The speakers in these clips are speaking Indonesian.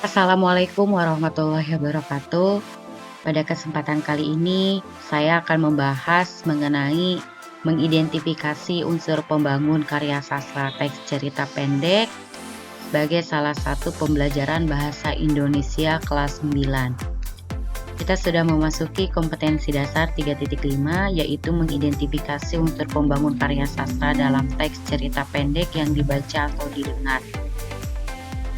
Assalamualaikum warahmatullahi wabarakatuh. Pada kesempatan kali ini, saya akan membahas mengenai mengidentifikasi unsur pembangun karya sastra teks cerita pendek sebagai salah satu pembelajaran bahasa Indonesia kelas 9. Kita sudah memasuki kompetensi dasar 3.5, yaitu mengidentifikasi unsur pembangun karya sastra dalam teks cerita pendek yang dibaca atau didengar.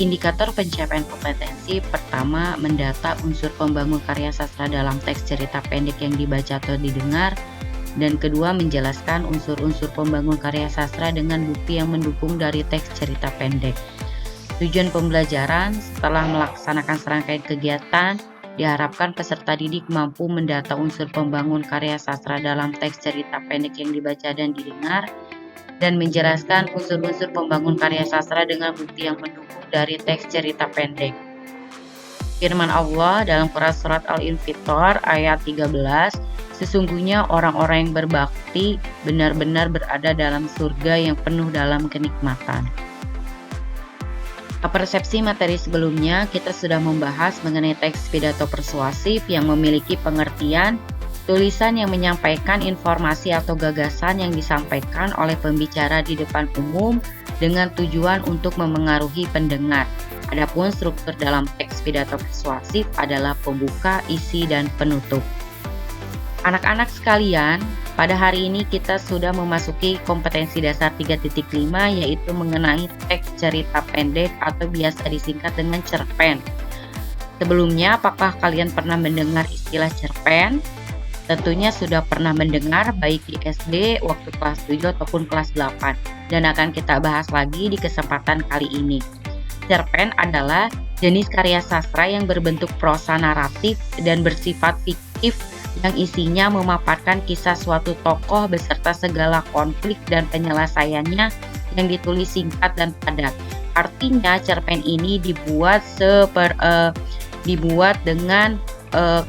Indikator pencapaian kompetensi pertama, mendata unsur pembangun karya sastra dalam teks cerita pendek yang dibaca atau didengar, dan kedua, menjelaskan unsur-unsur pembangun karya sastra dengan bukti yang mendukung dari teks cerita pendek. Tujuan pembelajaran: setelah melaksanakan serangkaian kegiatan, diharapkan peserta didik mampu mendata unsur pembangun karya sastra dalam teks cerita pendek yang dibaca dan didengar, dan menjelaskan unsur-unsur pembangun karya sastra dengan bukti yang mendukung dari teks cerita pendek. Firman Allah dalam Quran Surat Al-Infitor ayat 13, sesungguhnya orang-orang yang berbakti benar-benar berada dalam surga yang penuh dalam kenikmatan. Persepsi materi sebelumnya, kita sudah membahas mengenai teks pidato persuasif yang memiliki pengertian tulisan yang menyampaikan informasi atau gagasan yang disampaikan oleh pembicara di depan umum dengan tujuan untuk memengaruhi pendengar. Adapun struktur dalam teks pidato persuasif adalah pembuka, isi, dan penutup. Anak-anak sekalian, pada hari ini kita sudah memasuki kompetensi dasar 3.5, yaitu mengenai teks cerita pendek atau biasa disingkat dengan cerpen. Sebelumnya, apakah kalian pernah mendengar istilah cerpen? Tentunya sudah pernah mendengar baik di SD waktu kelas 7 ataupun kelas 8, dan akan kita bahas lagi di kesempatan kali ini. Cerpen adalah jenis karya sastra yang berbentuk prosa naratif dan bersifat fiktif yang isinya memaparkan kisah suatu tokoh beserta segala konflik dan penyelesaiannya yang ditulis singkat dan padat. Artinya cerpen ini dibuat dengan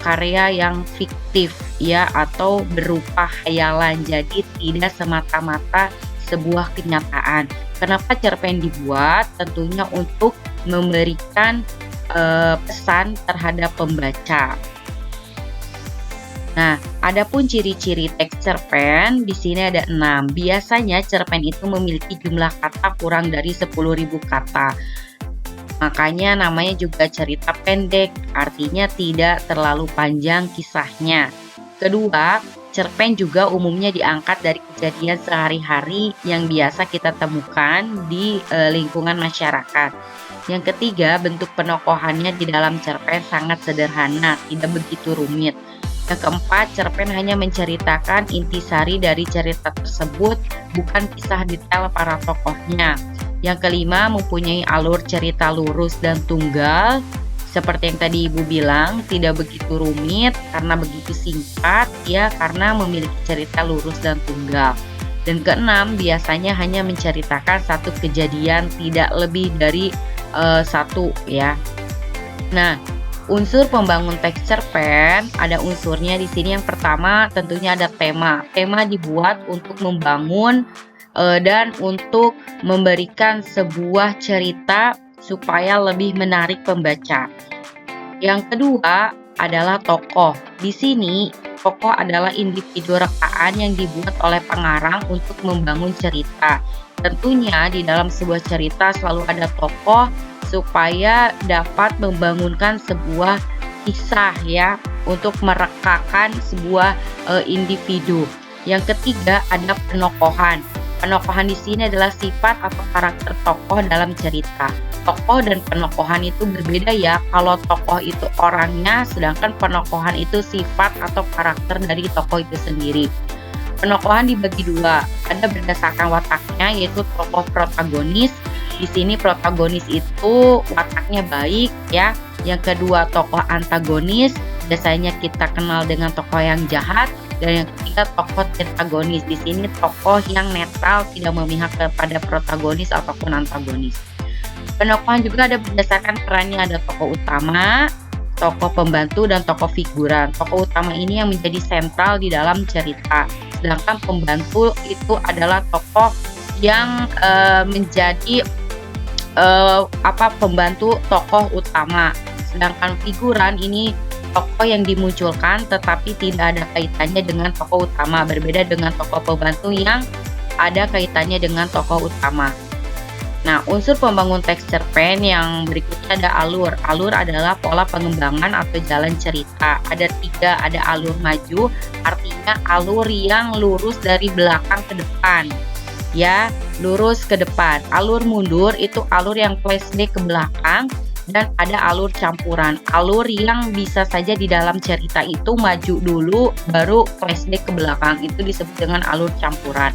karya yang fiktif ya, atau berupa hayalan, jadi tidak semata-mata sebuah kenyataan. Kenapa cerpen dibuat? Tentunya untuk memberikan pesan terhadap pembaca. Nah, adapun ciri-ciri teks cerpen di sini ada 6. Biasanya cerpen itu memiliki jumlah kata kurang dari 10.000 kata. Makanya namanya juga cerita pendek, artinya tidak terlalu panjang kisahnya. Kedua, cerpen juga umumnya diangkat dari kejadian sehari-hari yang biasa kita temukan di lingkungan masyarakat. Yang ketiga, bentuk penokohannya di dalam cerpen sangat sederhana, tidak begitu rumit. Yang keempat, cerpen hanya menceritakan intisari dari cerita tersebut, bukan kisah detail para tokohnya. Yang kelima, mempunyai alur cerita lurus dan tunggal. Seperti yang tadi Ibu bilang, tidak begitu rumit karena begitu singkat ya, karena memiliki cerita lurus dan tunggal. Dan keenam, biasanya hanya menceritakan satu kejadian, tidak lebih dari satu ya. Nah, unsur pembangun teks cerpen ada unsurnya di sini. Yang pertama, tentunya ada tema. Tema dibuat untuk membangun dan untuk memberikan sebuah cerita supaya lebih menarik pembaca. Yang kedua adalah tokoh. Di sini tokoh adalah individu rekaan yang dibuat oleh pengarang untuk membangun cerita. Tentunya di dalam sebuah cerita selalu ada tokoh supaya dapat membangunkan sebuah kisah ya, untuk merekakan sebuah individu. Yang ketiga ada penokohan. Penokohan di sini adalah sifat atau karakter tokoh dalam cerita. Tokoh dan penokohan itu berbeda ya. Kalau tokoh itu orangnya, sedangkan penokohan itu sifat atau karakter dari tokoh itu sendiri. Penokohan dibagi dua, ada berdasarkan wataknya, yaitu tokoh protagonis. Di sini protagonis itu wataknya baik ya. Yang kedua tokoh antagonis, biasanya kita kenal dengan tokoh yang jahat. Dan yang ketiga tokoh antagonis. Di sini tokoh yang netral, tidak memihak kepada protagonis ataupun antagonis. Penokohan juga ada berdasarkan perannya, ada tokoh utama, tokoh pembantu, dan tokoh figuran. Tokoh utama ini yang menjadi sentral di dalam cerita, sedangkan pembantu itu adalah tokoh yang menjadi pembantu tokoh utama. Sedangkan figuran ini tokoh yang dimunculkan tetapi tidak ada kaitannya dengan tokoh utama, berbeda dengan tokoh pembantu yang ada kaitannya dengan tokoh utama. Nah, unsur pembangun teks cerpen yang berikutnya ada alur. Alur adalah pola pengembangan atau jalan cerita. Ada 3, ada alur maju, artinya alur yang lurus dari belakang ke depan. Ya, lurus ke depan. Alur mundur itu alur yang flashback ke belakang, dan ada alur campuran. Alur yang bisa saja di dalam cerita itu maju dulu baru flashback ke belakang. Itu disebut dengan alur campuran.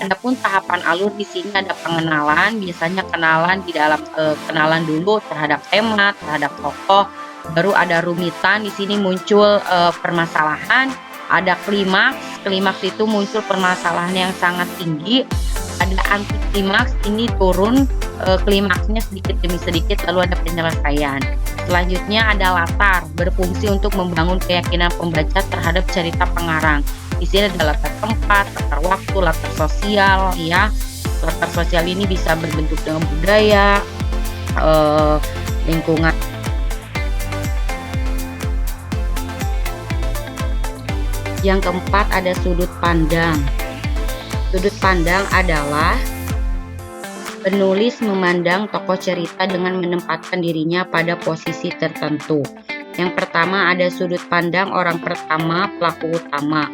Adapun tahapan alur di sini ada pengenalan, biasanya kenalan di dalam kenalan dulu terhadap tema, terhadap tokoh, baru ada rumitan, di sini muncul permasalahan, ada klimaks, klimaks itu muncul permasalahan yang sangat tinggi, ada anti klimaks, ini turun klimaksnya sedikit demi sedikit lalu ada penyelesaian. Selanjutnya ada latar, berfungsi untuk membangun keyakinan pembaca terhadap cerita pengarang. Di sini ada latar tempat, latar waktu, latar sosial, ya. Latar sosial ini bisa berbentuk dengan budaya, lingkungan. Yang keempat ada sudut pandang. Sudut pandang adalah penulis memandang tokoh cerita dengan menempatkan dirinya pada posisi tertentu. Yang pertama ada sudut pandang orang pertama, pelaku utama.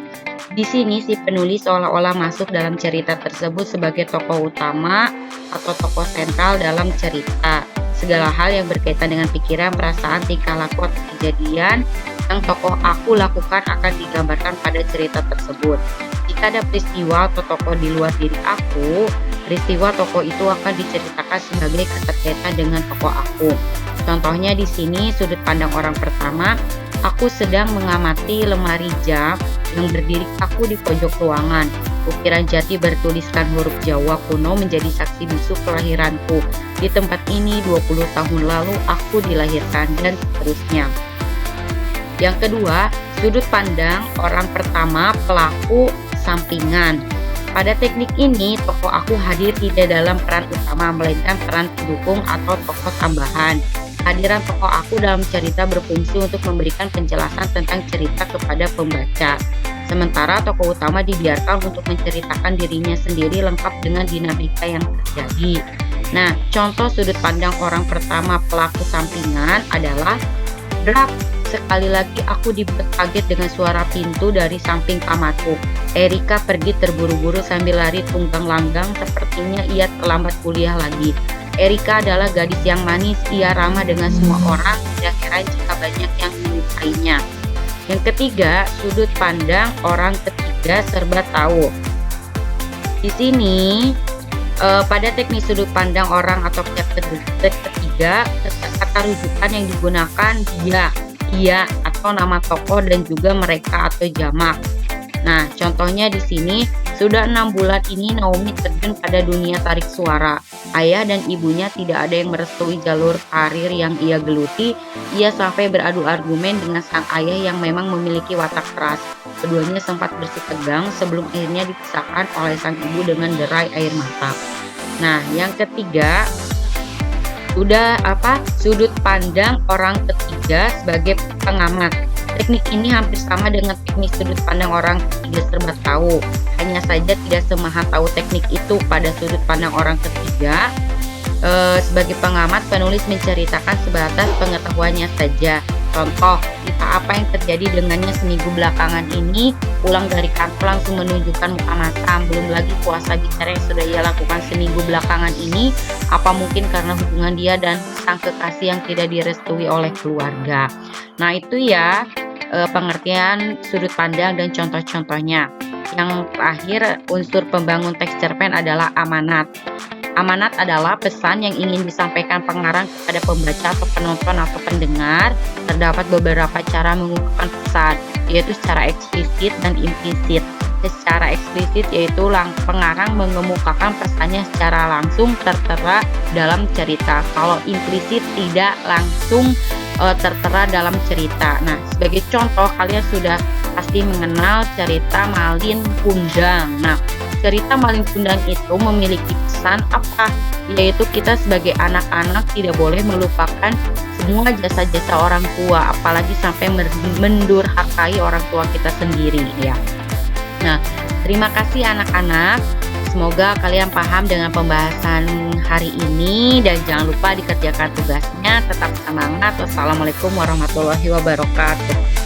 Di sini si penulis seolah-olah masuk dalam cerita tersebut sebagai tokoh utama atau tokoh sentral dalam cerita. Segala hal yang berkaitan dengan pikiran, perasaan, tingkah laku atau kejadian yang tokoh aku lakukan akan digambarkan pada cerita tersebut. Jika ada peristiwa atau tokoh di luar diri aku, peristiwa tokoh itu akan diceritakan sebagai keterkaitan dengan tokoh aku. Contohnya di sini sudut pandang orang pertama, aku sedang mengamati lemari jam yang berdiri kaku di pojok ruangan. Ukiran jati bertuliskan huruf Jawa kuno menjadi saksi bisu kelahiranku. Di tempat ini 20 tahun lalu aku dilahirkan, dan seterusnya. Yang kedua, sudut pandang orang pertama, pelaku sampingan. Pada teknik ini, tokoh aku hadir tidak dalam peran utama, melainkan peran pendukung atau tokoh tambahan. Kehadiran tokoh aku dalam cerita berfungsi untuk memberikan penjelasan tentang cerita kepada pembaca. Sementara tokoh utama dibiarkan untuk menceritakan dirinya sendiri lengkap dengan dinamika yang terjadi. Nah, contoh sudut pandang orang pertama pelaku sampingan adalah Drak. Sekali lagi aku dibuat kaget dengan suara pintu dari samping kamarku. Erika pergi terburu-buru sambil lari tunggang langgang, sepertinya ia terlambat kuliah lagi. Erika adalah gadis yang manis, ia ramah dengan semua orang, tidak heran jika banyak yang menyukainya. Yang ketiga, sudut pandang orang ketiga serba tahu. Di sini pada teknik sudut pandang orang atau pihak ketiga, kata rujukan yang digunakan dia, ia atau nama tokoh dan juga mereka atau jamak. Nah, contohnya di sini sudah 6 bulan ini Naomi terjun pada dunia tarik suara. Ayah dan ibunya tidak ada yang merestui jalur karir yang ia geluti. Ia sampai beradu argumen dengan sang ayah yang memang memiliki watak keras. Keduanya sempat bersitegang sebelum akhirnya dipisahkan oleh sang ibu dengan derai air mata. Nah, yang ketiga sudut pandang orang ketiga sebagai pengamat. Teknik ini hampir sama dengan teknik sudut pandang orang ketiga serba tahu. Hanya saja tidak semaha tahu teknik itu pada sudut pandang orang ketiga. Sebagai pengamat, penulis menceritakan sebatas pengetahuannya saja. Contoh, entah apa yang terjadi dengannya seminggu belakangan ini, pulang dari kantor langsung menunjukkan muka masam. Belum lagi puasa bicara yang sudah ia lakukan seminggu belakangan ini, apa mungkin karena hubungan dia dan sang kekasih yang tidak direstui oleh keluarga. Nah, itu ya pengertian sudut pandang dan contoh-contohnya. Yang terakhir, unsur pembangun teks cerpen adalah amanat. Amanat adalah pesan yang ingin disampaikan pengarang kepada pembaca atau penonton atau pendengar. Terdapat beberapa cara mengungkapkan pesan, yaitu secara eksplisit dan implisit. Secara eksplisit yaitu pengarang mengemukakan pesannya secara langsung tertera dalam cerita. Kalau implisit tidak langsung tertera dalam cerita. Nah, sebagai contoh kalian sudah pasti mengenal cerita Malin Kundang. Nah, cerita Malin Kundang itu memiliki pesan apa? Yaitu kita sebagai anak-anak tidak boleh melupakan semua jasa-jasa orang tua, apalagi sampai mendurhakai orang tua kita sendiri ya. Nah, terima kasih anak-anak. Semoga kalian paham dengan pembahasan hari ini dan jangan lupa dikerjakan tugasnya. Tetap semangat. Wassalamualaikum warahmatullahi wabarakatuh.